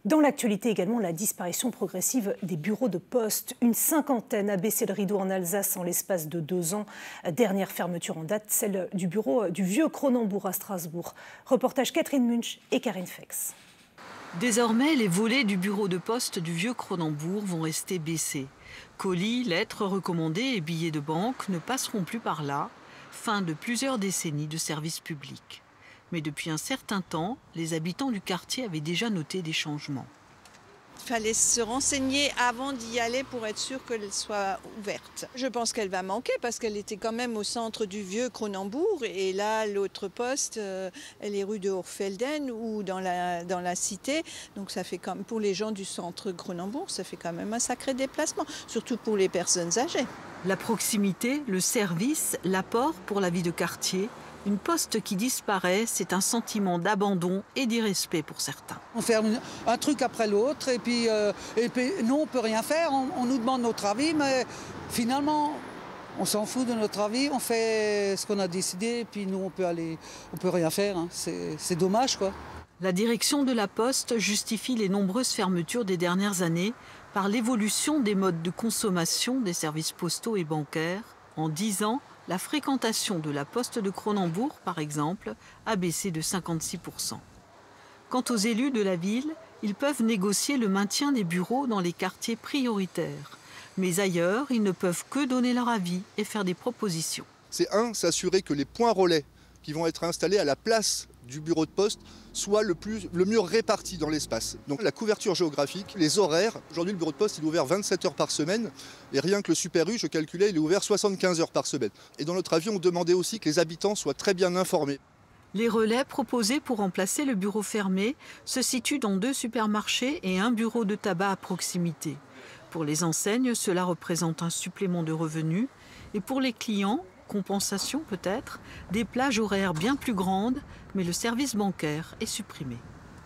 Dans l'actualité également, la disparition progressive des bureaux de poste. Une cinquantaine a baissé le rideau en Alsace en l'espace de 2 ans. Dernière fermeture en date, celle du bureau du Vieux Cronenbourg à Strasbourg. Reportage Catherine Munch et Karine Fex. Désormais, les volets du bureau de poste du Vieux Cronenbourg vont rester baissés. Colis, lettres recommandées et billets de banque ne passeront plus par là. Fin de plusieurs décennies de services publics. Mais depuis un certain temps, les habitants du quartier avaient déjà noté des changements. Il fallait se renseigner avant d'y aller pour être sûr qu'elle soit ouverte. Je pense qu'elle va manquer parce qu'elle était quand même au centre du Vieux Cronenbourg. Et là, l'autre poste, elle est rue de Hochfelden ou dans la cité. Donc ça fait comme pour les gens du centre Cronenbourg, ça fait quand même un sacré déplacement, surtout pour les personnes âgées. La proximité, le service, l'apport pour la vie de quartier. Une poste qui disparaît, c'est un sentiment d'abandon et d'irrespect pour certains. On fait un truc après l'autre et puis nous, on ne peut rien faire. On nous demande notre avis, mais finalement, on s'en fout de notre avis. On fait ce qu'on a décidé et puis nous, on peut rien faire. Hein. C'est dommage, quoi. La direction de la Poste justifie les nombreuses fermetures des dernières années par l'évolution des modes de consommation des services postaux et bancaires. En 10 ans, la fréquentation de la Poste de Cronenbourg, par exemple, a baissé de 56%. Quant aux élus de la ville, ils peuvent négocier le maintien des bureaux dans les quartiers prioritaires. Mais ailleurs, ils ne peuvent que donner leur avis et faire des propositions. C'est s'assurer que les points relais qui vont être installés à la place du bureau de poste soient le mieux répartis dans l'espace. Donc la couverture géographique, les horaires. Aujourd'hui, le bureau de poste il est ouvert 27 heures par semaine. Et rien que le Super U, je calculais, il est ouvert 75 heures par semaine. Et dans notre avis, on demandait aussi que les habitants soient très bien informés. Les relais proposés pour remplacer le bureau fermé se situent dans 2 supermarchés et un bureau de tabac à proximité. Pour les enseignes, cela représente un supplément de revenus. Et pour les clients, compensation peut-être, des plages horaires bien plus grandes, mais le service bancaire est supprimé.